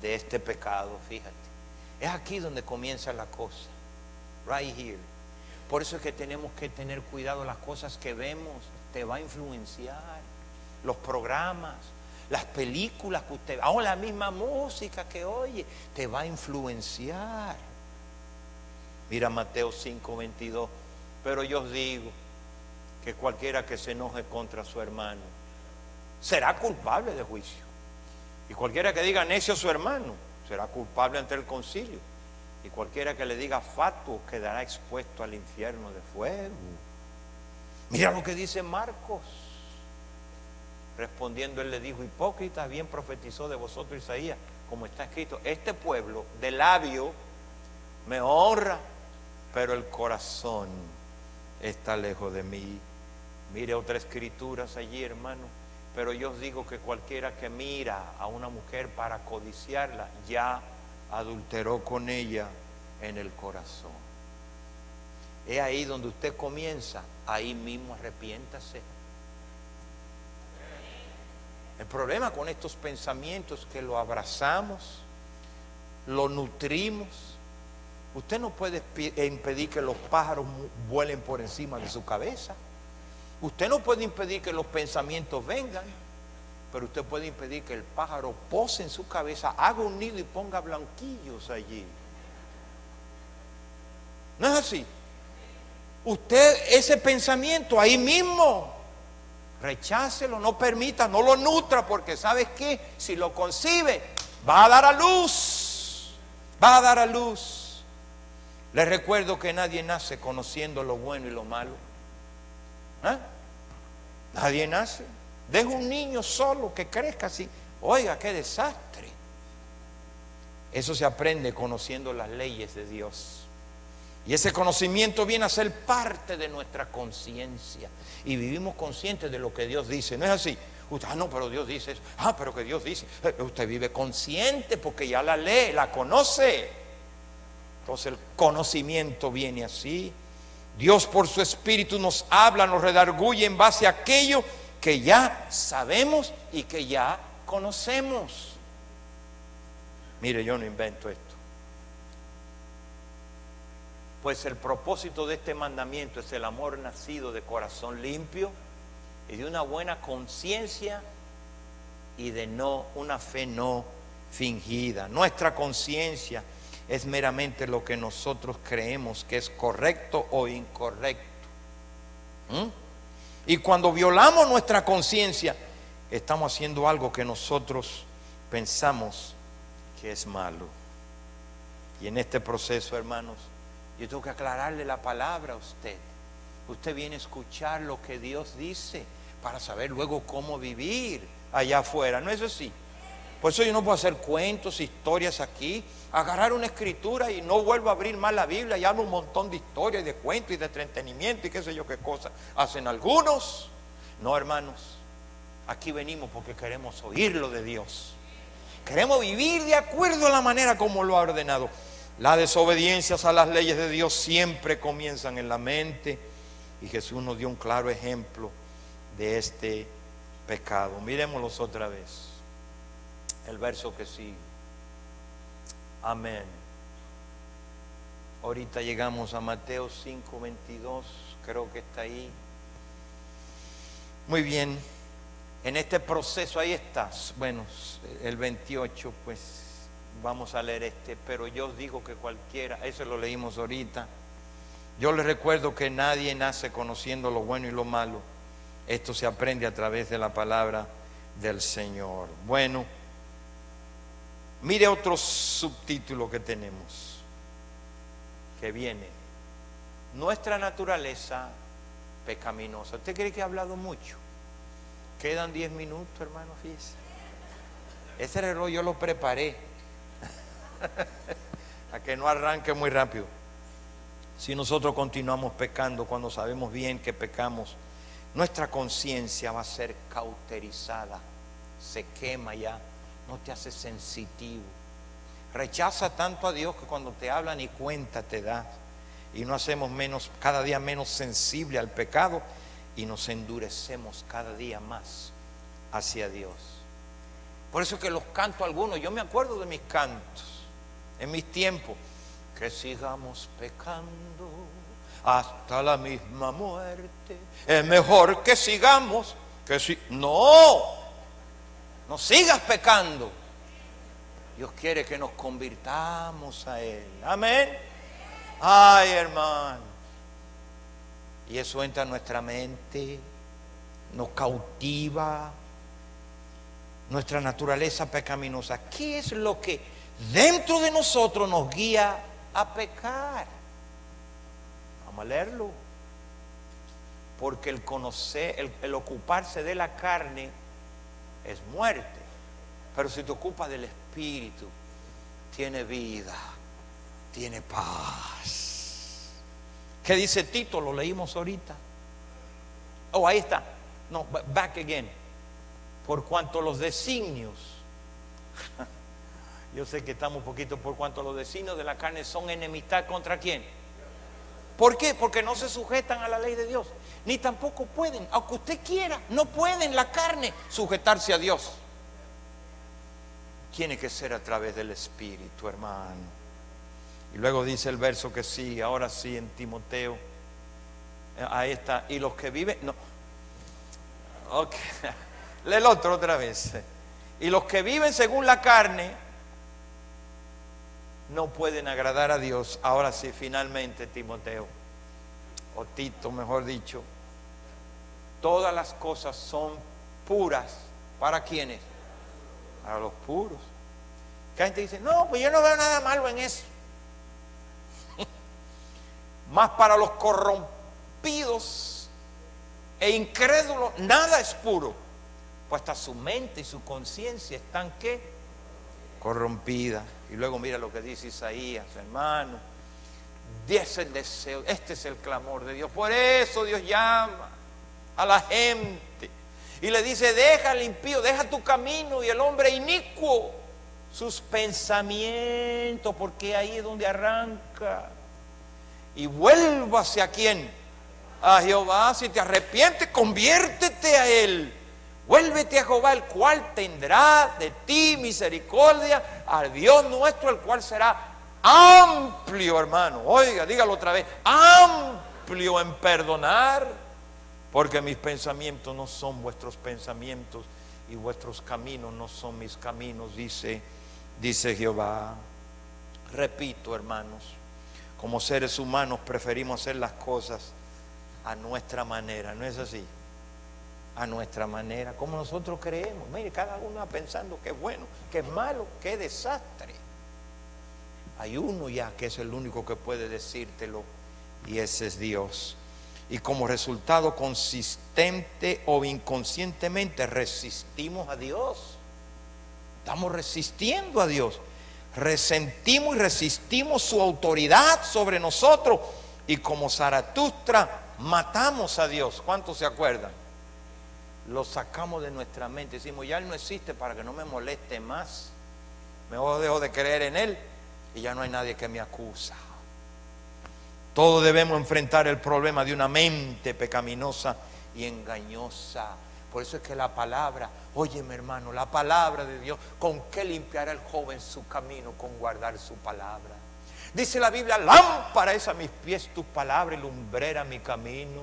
de este pecado, fíjate. Es aquí donde comienza la cosa, right here. Por eso es que tenemos que tener cuidado. Las cosas que vemos te va a influenciar. Los programas, las películas que usted ve, aún la misma música que oye, te va a influenciar. Mira Mateo 5:22. Pero yo os digo que cualquiera que se enoje contra su hermano será culpable de juicio. Y cualquiera que diga necio a su hermano será culpable ante el concilio. Y cualquiera que le diga fatuo quedará expuesto al infierno de fuego. Mira lo que dice Marcos. Respondiendo él le dijo: hipócrita, bien profetizó de vosotros Isaías, como está escrito: este pueblo de labio me honra, pero el corazón está lejos de mí. Mire otras escrituras allí, hermano. Pero yo os digo que cualquiera que mira a una mujer para codiciarla, ya adulteró con ella en el corazón. Es ahí donde usted comienza, ahí mismo arrepiéntase. El problema con estos pensamientos es que lo abrazamos, lo nutrimos. Usted no puede impedir que los pájaros vuelen por encima de su cabeza. Usted no puede impedir que los pensamientos vengan, pero usted puede impedir que el pájaro pose en su cabeza, haga un nido y ponga blanquillos allí. ¿No es así? Usted ese pensamiento ahí mismo, rechácelo, no permita, no lo nutra, porque ¿sabes qué? Si lo concibe, va a dar a luz, va a dar a luz. Les recuerdo que nadie nace conociendo lo bueno y lo malo. ¿Eh? Nadie nace. Deja un niño solo que crezca así. Oiga, qué desastre. Eso se aprende conociendo las leyes de Dios. Y ese conocimiento viene a ser parte de nuestra conciencia. Y vivimos conscientes de lo que Dios dice. ¿No es así? Usted, no, pero Dios dice eso. Pero que Dios dice. Usted vive consciente porque ya la lee, la conoce. Entonces el conocimiento viene así. Dios por su Espíritu nos habla, nos redarguye en base a aquello que ya sabemos y que ya conocemos. Mire, yo no invento esto. Pues el propósito de este mandamiento es el amor nacido de corazón limpio y de una buena conciencia y de una fe no fingida. Nuestra conciencia es meramente lo que nosotros creemos que es correcto o incorrecto. Y cuando violamos nuestra conciencia, estamos haciendo algo que nosotros pensamos que es malo. Y en este proceso, hermanos, yo tengo que aclararle la palabra a usted. Usted viene a escuchar lo que Dios dice para saber luego cómo vivir allá afuera. ¿No es así? Por eso yo no puedo hacer cuentos, historias aquí, agarrar una escritura y no vuelvo a abrir más la Biblia y hablo un montón de historias y de cuentos y de entretenimiento y qué sé yo qué cosas hacen algunos. No, hermanos, aquí venimos porque queremos oírlo de Dios. Queremos vivir de acuerdo a la manera como lo ha ordenado. Las desobediencias a las leyes de Dios siempre comienzan en la mente, y Jesús nos dio un claro ejemplo de este pecado. Miremoslos otra vez. El verso que sigue. Amén. Ahorita llegamos a Mateo 5:22, creo que está ahí. Muy bien. En este proceso, ahí estás. Bueno, el 28, pues vamos a leer pero yo os digo que cualquiera, eso lo leímos ahorita. Yo les recuerdo que nadie nace conociendo lo bueno y lo malo. Esto se aprende a través de la palabra del Señor. Bueno, mire otro subtítulo que tenemos, que viene: nuestra naturaleza pecaminosa. ¿Usted cree que he hablado mucho? Quedan 10 minutos, hermano, fíjese. Ese reloj yo lo preparé a que no arranque muy rápido. Si nosotros continuamos pecando cuando sabemos bien que pecamos, nuestra conciencia va a ser cauterizada, se quema ya, no te hace sensitivo. Rechaza tanto a Dios que cuando te habla ni cuenta te das, y nos hacemos cada día menos sensible al pecado, y nos endurecemos cada día más hacia Dios. Por eso que los canto algunos, yo me acuerdo de mis cantos en mis tiempos: que sigamos pecando hasta la misma muerte, es mejor que sigamos no sigas pecando. Dios quiere que nos convirtamos a Él. Amén. Ay, hermano, y eso entra en nuestra mente, nos cautiva nuestra naturaleza pecaminosa. ¿Qué es lo que dentro de nosotros nos guía a pecar? Vamos a leerlo. Porque el conocer, el ocuparse de la carne es muerte, pero si te ocupas del Espíritu, tiene vida, tiene paz. ¿Qué dice Tito? Lo leímos ahorita. Oh, ahí está. No, back again. Por cuanto los designios, yo sé que estamos un poquito, por cuanto los designios de la carne son enemistad contra quién. ¿Por qué? Porque no se sujetan a la ley de Dios, ni tampoco pueden, aunque usted quiera, no pueden la carne sujetarse a Dios. Tiene que ser a través del Espíritu, hermano. Y luego dice el verso que sigue, ahora sí, en Timoteo. Ahí está. Y los que viven, no. Ok. Lee el otro otra vez. Y los que viven según la carne no pueden agradar a Dios. Ahora sí, finalmente, Timoteo, o Tito, mejor dicho, todas las cosas son puras. ¿Para quiénes? Para los puros. Que la gente dice, no, pues yo no veo nada malo en eso. Más para los corrompidos e incrédulos, nada es puro. Pues hasta su mente y su conciencia están, ¿qué? Corrompida. Y luego mira lo que dice Isaías, hermano. Es el deseo, este es el clamor de Dios. Por eso Dios llama a la gente y le dice, deja el impío, deja tu camino y el hombre inicuo sus pensamientos, porque ahí es donde arranca. Y vuélvase ¿a quién? A Jehová. Si te arrepientes, conviértete a Él. Vuélvete a Jehová, el cual tendrá de ti misericordia, al Dios nuestro, el cual será amplio, hermano. Oiga, dígalo otra vez, amplio en perdonar, porque mis pensamientos no son vuestros pensamientos y vuestros caminos no son mis caminos, dice Jehová. Repito, hermanos, como seres humanos preferimos hacer las cosas a nuestra manera, ¿no es así? A nuestra manera, como nosotros creemos. Mire, cada uno pensando que es bueno, que es malo, que es desastre. Hay uno ya que es el único que puede decírtelo, y ese es Dios. Y como resultado, consistente o inconscientemente, resistimos a Dios. Estamos resistiendo a Dios. Resentimos y resistimos su autoridad sobre nosotros. Y como Zaratustra, matamos a Dios. ¿Cuántos se acuerdan? Lo sacamos de nuestra mente. Decimos, ya Él no existe para que no me moleste más. Mejor dejo de creer en Él y ya no hay nadie que me acusa. Todos debemos enfrentar el problema de una mente pecaminosa y engañosa. Por eso es que la palabra, óyeme hermano, la palabra de Dios, ¿con qué limpiará el joven su camino? Con guardar su palabra. Dice la Biblia, lámpara es a mis pies tu palabra y lumbrera mi camino.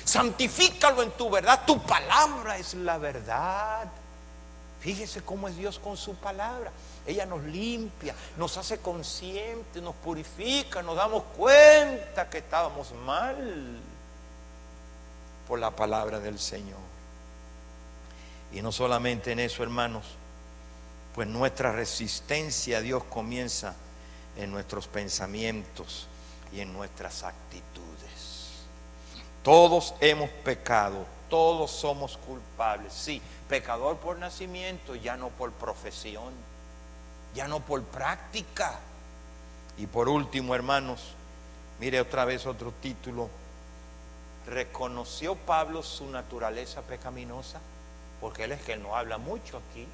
Santifícalo en tu verdad, tu palabra es la verdad. Fíjese cómo es Dios con su palabra. Ella nos limpia, nos hace conscientes, nos purifica, nos damos cuenta que estábamos mal por la palabra del Señor. Y no solamente en eso, hermanos, pues nuestra resistencia a Dios comienza en nuestros pensamientos y en nuestras actitudes. Todos hemos pecado, todos somos culpables. Sí, pecador por nacimiento, ya no por profesión, ya no por práctica. Y por último, hermanos, mire otra vez otro título. ¿Reconoció Pablo su naturaleza pecaminosa? Porque él es que no habla mucho aquí.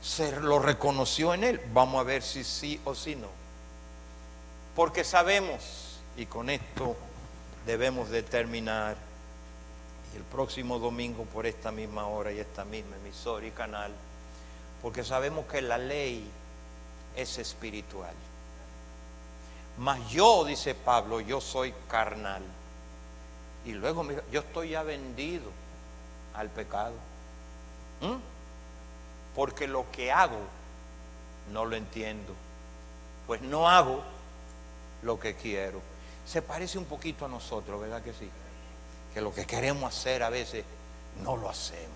¿Se lo reconoció en él? Vamos a ver si sí o si no. Porque sabemos, y con esto debemos de terminar, y el próximo domingo por esta misma hora y esta misma emisora y canal, porque sabemos que la ley es espiritual. Mas yo, dice Pablo, yo soy carnal. Y luego mira, yo estoy ya vendido al pecado. Porque lo que hago no lo entiendo, pues no hago lo que quiero. Se parece un poquito a nosotros, ¿verdad que sí? Que lo que queremos hacer a veces no lo hacemos,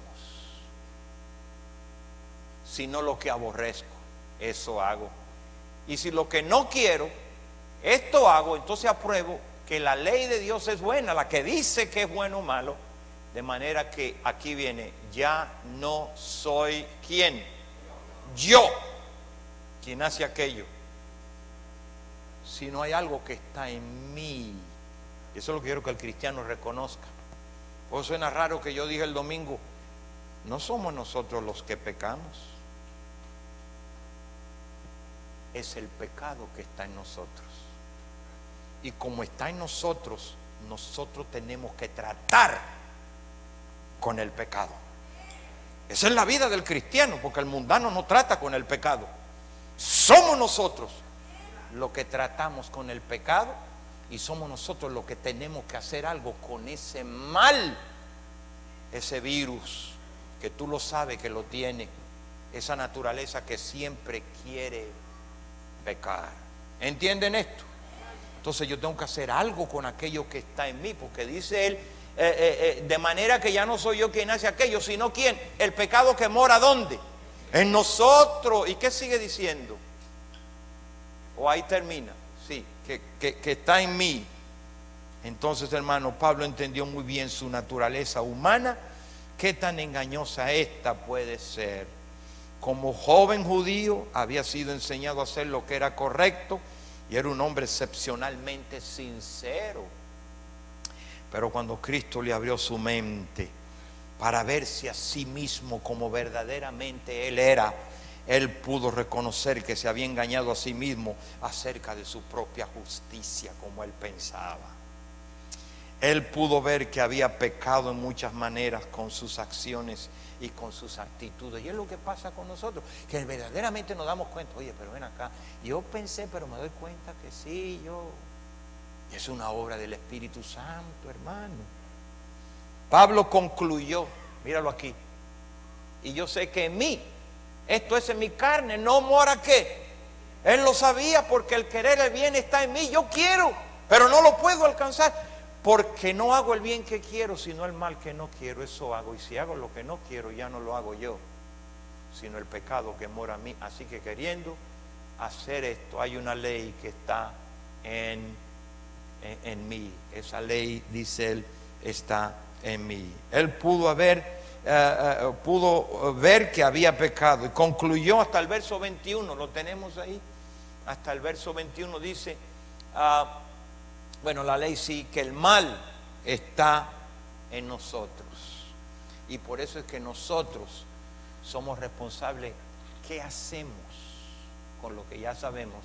sino lo que aborrezco, eso hago. Y si lo que no quiero, esto hago, entonces apruebo que la ley de Dios es buena, la que dice que es bueno o malo. De manera que aquí viene, ya no soy ¿quién? Yo, quien hace aquello, sino hay algo que está en mí. Eso es lo que quiero que el cristiano reconozca. Pues suena raro que yo dije el domingo, no somos nosotros los que pecamos, es el pecado que está en nosotros. Y como está en nosotros, nosotros tenemos que tratar con el pecado. Esa es la vida del cristiano, porque el mundano no trata con el pecado. Somos nosotros los que tratamos con el pecado y somos nosotros los que tenemos que hacer algo con ese mal, ese virus que tú lo sabes que lo tiene, esa naturaleza que siempre quiere pecar. ¿Entienden esto? Entonces yo tengo que hacer algo con aquello que está en mí, porque dice él, de manera que ya no soy yo quien hace aquello, sino quien, el pecado que mora ¿dónde? En nosotros. ¿Y qué sigue diciendo? O ahí termina, sí, que está en mí. Entonces, hermano, Pablo entendió muy bien su naturaleza humana. ¿Qué tan engañosa esta puede ser? Como joven judío había sido enseñado a hacer lo que era correcto y era un hombre excepcionalmente sincero. Pero cuando Cristo le abrió su mente para verse a sí mismo como verdaderamente él era, él pudo reconocer que se había engañado a sí mismo acerca de su propia justicia, como él pensaba. Él pudo ver que había pecado en muchas maneras con sus acciones y con sus actitudes. Y es lo que pasa con nosotros, que verdaderamente nos damos cuenta, oye, pero ven acá, yo pensé, pero me doy cuenta que sí, y es una obra del Espíritu Santo, hermano. Pablo concluyó, míralo aquí, y yo sé que en mí, esto es en mi carne, no mora ¿qué? Él lo sabía, porque el querer el bien está en mí. Yo quiero, pero no lo puedo alcanzar, porque no hago el bien que quiero, sino el mal que no quiero, eso hago. Y si hago lo que no quiero, ya no lo hago yo, sino el pecado que mora en mí. Así que queriendo hacer esto, hay una ley que está en mí. Esa ley, dice él, está en mí. Él pudo ver que había pecado y concluyó hasta el verso 21, lo tenemos ahí, hasta el verso 21 dice, bueno, la ley sí, que el mal está en nosotros. Y por eso es que nosotros somos responsables. ¿Qué hacemos con lo que ya sabemos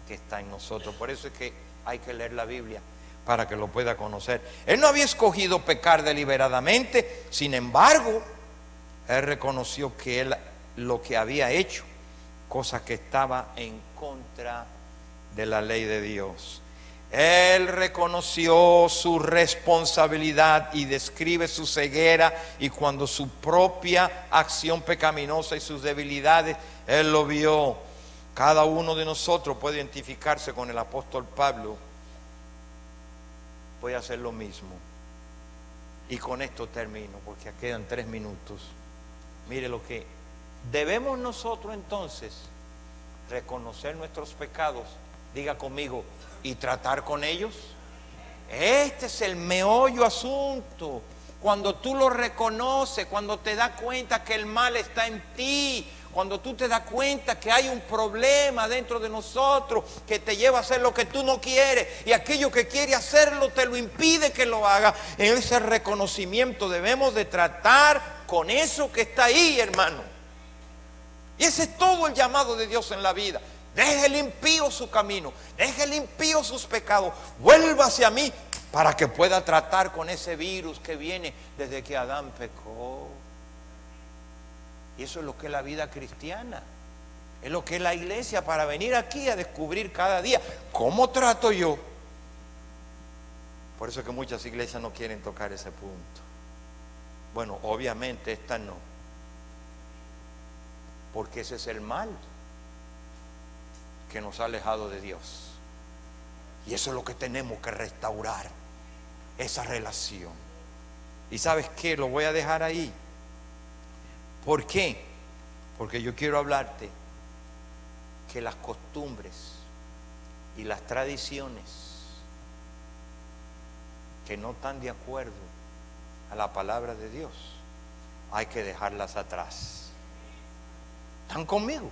que está en nosotros? Por eso es que hay que leer la Biblia para que lo pueda conocer. Él no había escogido pecar deliberadamente, sin embargo, él reconoció que él lo que había hecho, cosa que estaba en contra de la ley de Dios. Él reconoció su responsabilidad y describe su ceguera, y cuando su propia acción pecaminosa y sus debilidades, él lo vio. Cada uno de nosotros puede identificarse con el apóstol Pablo. Voy a hacer lo mismo. Y con esto termino, porque quedan 3 minutos. Mire lo que debemos nosotros entonces: reconocer nuestros pecados. Diga conmigo, y tratar con ellos. Este es el meollo asunto. Cuando tú lo reconoces, cuando te das cuenta que el mal está en ti, cuando tú te das cuenta que hay un problema dentro de nosotros que te lleva a hacer lo que tú no quieres, y aquello que quiere hacerlo te lo impide que lo haga, en ese reconocimiento debemos de tratar con eso que está ahí, hermano. Y ese es todo el llamado de Dios en la vida. Deje el impío su camino, deje el impío sus pecados, vuelva hacia mí para que pueda tratar con ese virus que viene desde que Adán pecó. Y eso es lo que es la vida cristiana, es lo que es la iglesia, para venir aquí a descubrir cada día cómo trato yo. Por eso es que muchas iglesias no quieren tocar ese punto. Bueno, obviamente esta no, porque ese es el mal que nos ha alejado de Dios. Y eso es lo que tenemos que restaurar, esa relación. ¿Y sabes qué? Lo voy a dejar ahí. ¿Por qué? Porque yo quiero hablarte que las costumbres y las tradiciones que no están de acuerdo a la palabra de Dios, hay que dejarlas atrás. ¿Están conmigo?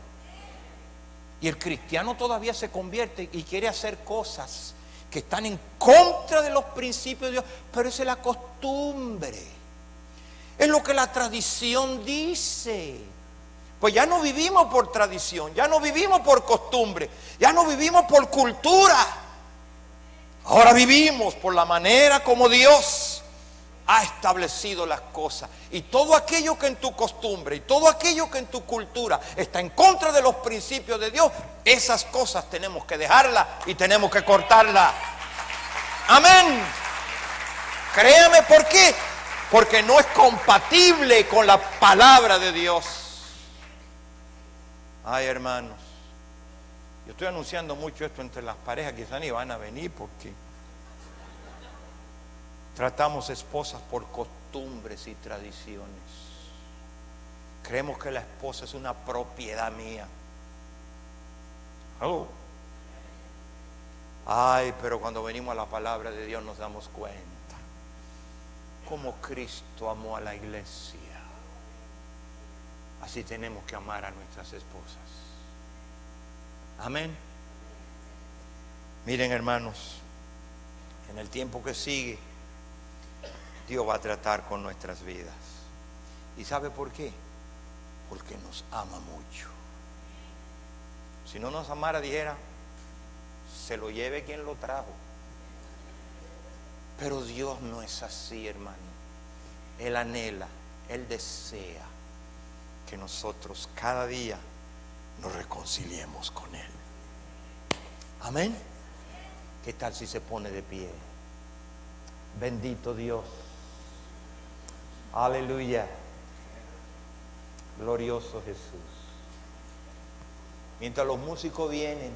Y el cristiano todavía se convierte y quiere hacer cosas que están en contra de los principios de Dios, pero esa es la costumbre, es lo que la tradición dice. Pues ya no vivimos por tradición, ya no vivimos por costumbre, ya no vivimos por cultura. Ahora vivimos por la manera como Dios ha establecido las cosas. Y todo aquello que en tu costumbre y todo aquello que en tu cultura está en contra de los principios de Dios, esas cosas tenemos que dejarlas y tenemos que cortarlas. Amén. Créame, ¿por qué? Porque no es compatible con la palabra de Dios. Ay, hermanos, Yo estoy anunciando mucho esto entre las parejas, quizás ni van a venir porque tratamos esposas por costumbres y tradiciones. Creemos que la esposa es una propiedad mía. Oh. Ay, pero cuando venimos a la palabra de Dios nos damos cuenta cómo Cristo amó a la iglesia. Así tenemos que amar a nuestras esposas. Amén. Miren, hermanos, en el tiempo que sigue, Dios va a tratar con nuestras vidas. ¿Y sabe por qué? Porque nos ama mucho. Si no nos amara, dijera, se lo lleve quien lo trajo. Pero Dios no es así, hermano. Él anhela, Él desea que nosotros cada día nos reconciliemos con Él. Amén. ¿Qué tal si se pone de pie? Bendito Dios. Aleluya. Glorioso Jesús. Mientras los músicos vienen,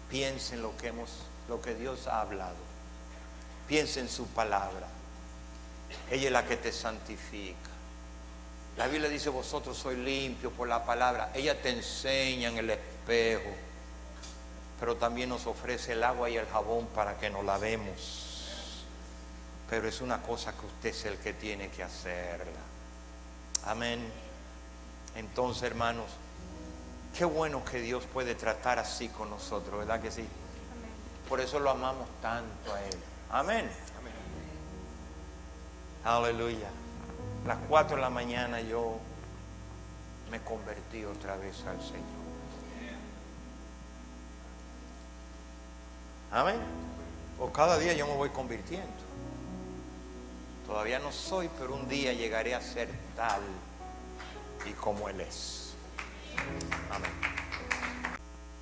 piensen lo que Dios ha hablado. Piensen su palabra. Ella es la que te santifica. La Biblia dice, vosotros sois limpios por la palabra. Ella te enseña en el espejo, pero también nos ofrece el agua y el jabón para que nos lavemos. Pero es una cosa que usted es el que tiene que hacerla. Amén. Entonces, hermanos, qué bueno que Dios puede tratar así con nosotros, ¿verdad que sí? Amén. Por eso lo amamos tanto a Él. Amén. Amén. Aleluya. A las 4 de la mañana yo me convertí otra vez al Señor. Amén. O cada día yo me voy convirtiendo. Todavía no soy, pero un día llegaré a ser tal y como Él es. Amén.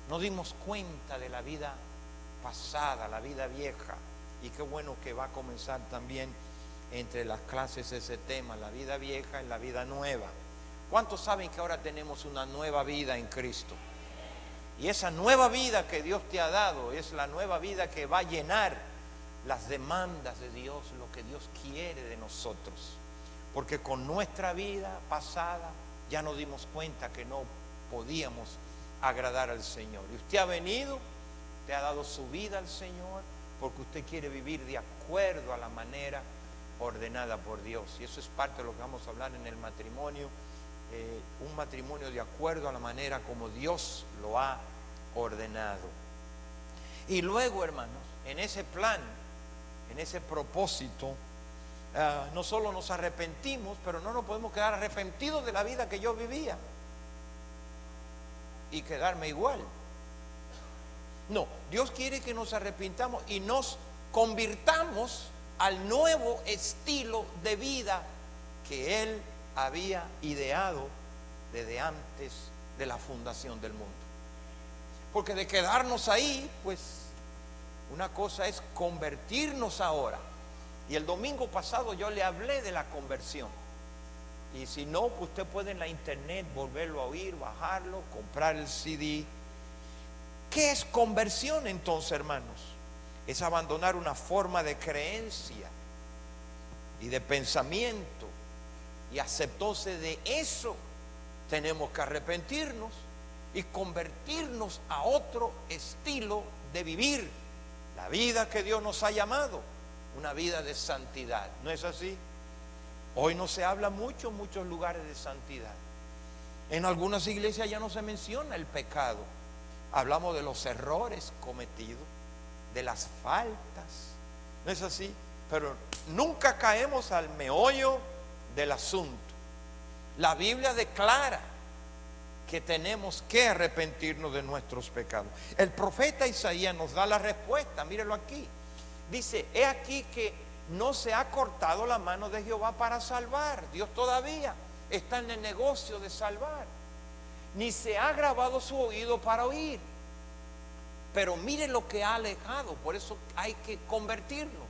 Nos dimos cuenta de la vida pasada, la vida vieja, y qué bueno que va a comenzar también entre las clases ese tema, la vida vieja y la vida nueva. ¿Cuántos saben que ahora tenemos una nueva vida en Cristo? Y esa nueva vida que Dios te ha dado es la nueva vida que va a llenar las demandas de Dios, lo que Dios quiere de nosotros. Porque con nuestra vida pasada ya nos dimos cuenta que no podíamos agradar al Señor. Y usted ha venido, te ha dado su vida al Señor, porque usted quiere vivir de acuerdo a la manera ordenada por Dios. Y eso es parte de lo que vamos a hablar en el matrimonio. Un matrimonio de acuerdo a la manera como Dios lo ha ordenado. Y luego, hermanos, en ese plan, en ese propósito, no solo nos arrepentimos, pero no nos podemos quedar arrepentidos de la vida que yo vivía y quedarme igual. No, Dios quiere que nos arrepintamos y nos convirtamos al nuevo estilo de vida que Él había ideado desde antes de la fundación del mundo. Porque de quedarnos ahí, pues una cosa es convertirnos ahora. Y el domingo pasado yo le hablé de la conversión. Y si no, pues usted puede en la internet volverlo a oír, bajarlo, comprar el CD. ¿Qué es conversión entonces, hermanos? Es abandonar una forma de creencia y de pensamiento. Y aceptóse de eso, tenemos que arrepentirnos y convertirnos a otro estilo de vivir la vida que Dios nos ha llamado, una vida de santidad. ¿No es así? Hoy no se habla mucho en muchos lugares de santidad. En algunas iglesias ya no se menciona el pecado. Hablamos de los errores cometidos, de las faltas. ¿No es así? Pero nunca caemos al meollo del asunto. La Biblia declara que tenemos que arrepentirnos de nuestros pecados. El profeta Isaías nos da la respuesta, mírelo aquí. Dice, he aquí que no se ha cortado la mano de Jehová para salvar. Dios todavía está en el negocio de salvar. Ni se ha grabado su oído para oír. Pero mire lo que ha alejado, por eso hay que convertirlo.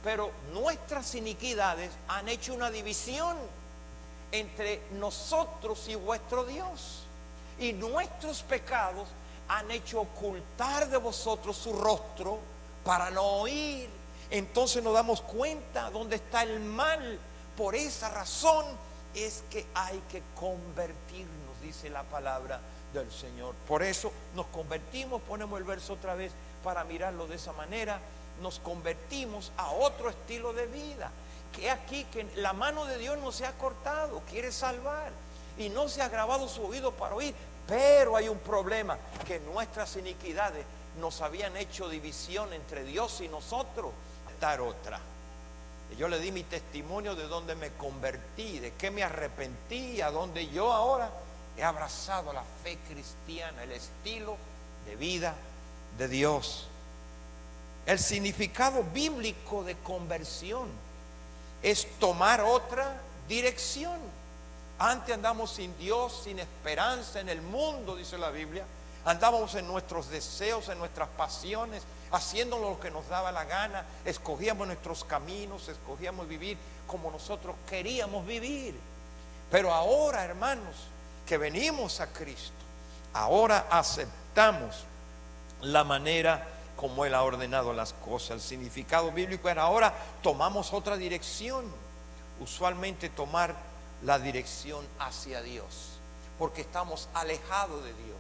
Pero nuestras iniquidades han hecho una división entre nosotros y vuestro Dios. y nuestros pecados han hecho ocultar de vosotros su rostro para no oír. Entonces nos damos cuenta dónde está el mal. Por esa razón es que hay que convertirnos, dice la palabra del Señor. Por eso nos convertimos, ponemos el verso otra vez para mirarlo de esa manera. Nos convertimos a otro estilo de vida. Que aquí que la mano de Dios no se ha cortado, quiere salvar y no se ha grabado su oído para oír. Pero hay un problema, que nuestras iniquidades nos habían hecho división entre Dios y nosotros. Dar otra. Yo le di mi testimonio de donde me convertí, de que me arrepentí, a donde yo ahora he abrazado la fe cristiana, el estilo de vida de Dios. El significado bíblico de conversión es tomar otra dirección. Antes andamos sin Dios, sin esperanza en el mundo, dice la Biblia. Andábamos en nuestros deseos, en nuestras pasiones, haciendo lo que nos daba la gana. Escogíamos nuestros caminos, escogíamos vivir como nosotros queríamos vivir. Pero ahora, hermanos, que venimos a Cristo, ahora aceptamos la manera como Él ha ordenado las cosas. El significado bíblico era ahora tomamos otra dirección. Usualmente tomar la dirección hacia Dios, porque estamos alejados de Dios.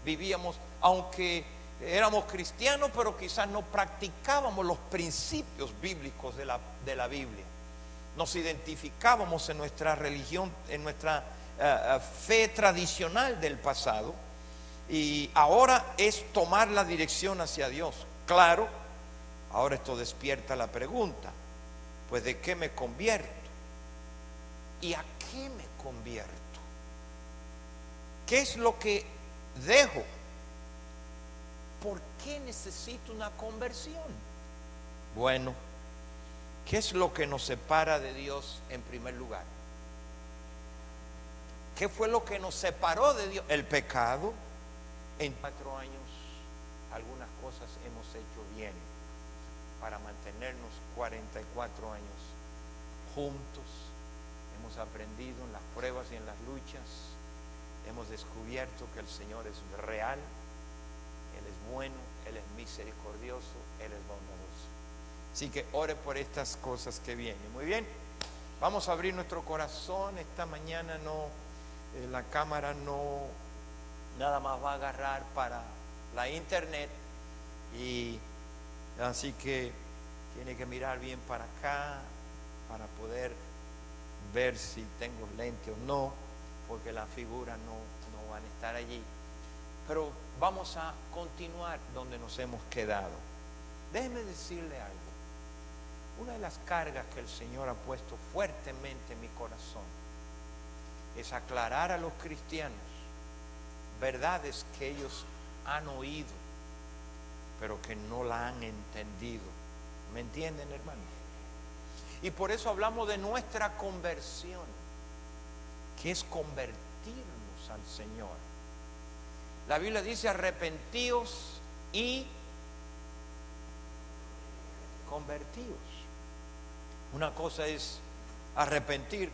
Vivíamos, aunque éramos cristianos, pero quizás no practicábamos los principios bíblicos de la Biblia. Nos identificábamos en nuestra religión, en nuestra fe tradicional del pasado. Y ahora es tomar la dirección hacia Dios. Claro, ahora esto despierta la pregunta, pues ¿de qué me convierto? ¿Y a qué me convierto? ¿Qué es lo que dejo? ¿Por qué necesito una conversión? Bueno, ¿qué es lo que nos separa de Dios en primer lugar? ¿Qué fue lo que nos separó de Dios? El pecado. En 4 años algunas cosas hemos hecho bien para mantenernos 44 años juntos. Hemos aprendido en las pruebas y en las luchas. Hemos descubierto que el Señor es real, Él es bueno, Él es misericordioso, Él es bondadoso. Así que ore por estas cosas que vienen. Muy bien, vamos a abrir nuestro corazón. Esta mañana la cámara no nada más va a agarrar para la internet, y así que tiene que mirar bien para acá para poder ver si tengo lente o no, porque las figuras no van a estar allí. Pero vamos a continuar donde nos hemos quedado. Déjeme decirle algo. Una de las cargas que el Señor ha puesto fuertemente en mi corazón es aclarar a los cristianos verdades que ellos han oído, pero que no la han entendido. ¿Me entienden, hermanos? Y por eso hablamos de nuestra conversión, que es convertirnos al Señor. La Biblia dice: arrepentíos y convertíos. Una cosa es arrepentirnos,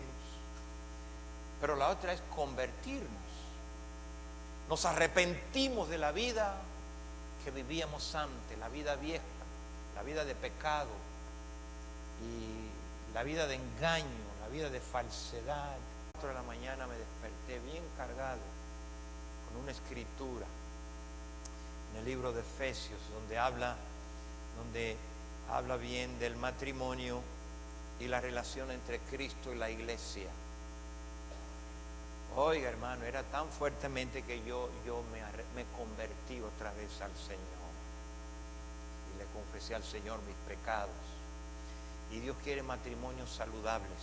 pero la otra es convertirnos. Nos arrepentimos de la vida que vivíamos antes, la vida vieja, la vida de pecado y la vida de engaño, la vida de falsedad. A las 4 de la mañana me desperté bien cargado con una escritura en el libro de Efesios, donde habla bien del matrimonio y la relación entre Cristo y la iglesia. Oiga, hermano, era tan fuertemente que yo me convertí otra vez al Señor y le confesé al Señor mis pecados. Y Dios quiere matrimonios saludables,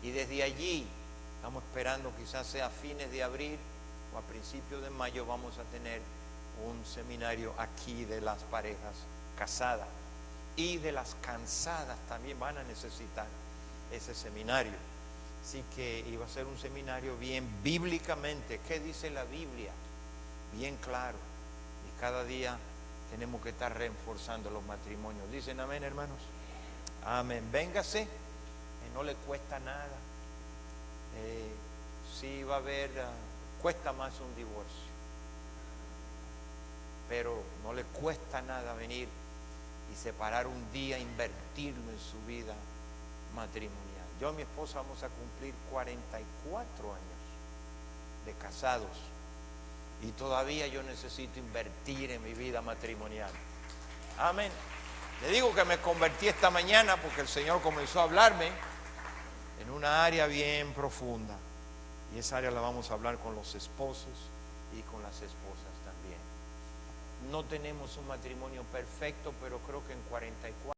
y desde allí estamos esperando, quizás sea a fines de abril o a principios de mayo, vamos a tener un seminario aquí de las parejas casadas, y de las cansadas también van a necesitar ese seminario. Así que iba a ser un seminario bien bíblicamente. ¿Qué dice la Biblia? Bien claro. Y cada día tenemos que estar reforzando los matrimonios. ¿Dicen amén, hermanos? Amén. Véngase, que no le cuesta nada. Sí va a haber cuesta más un divorcio, pero no le cuesta nada venir y separar un día, invertirlo en su vida matrimonial. Yo y mi esposa vamos a cumplir 44 años de casados y todavía yo necesito invertir en mi vida matrimonial. Amén. Le digo que me convertí esta mañana porque el Señor comenzó a hablarme en una área bien profunda, y esa área la vamos a hablar con los esposos y con las esposas también. No tenemos un matrimonio perfecto, pero creo que en 44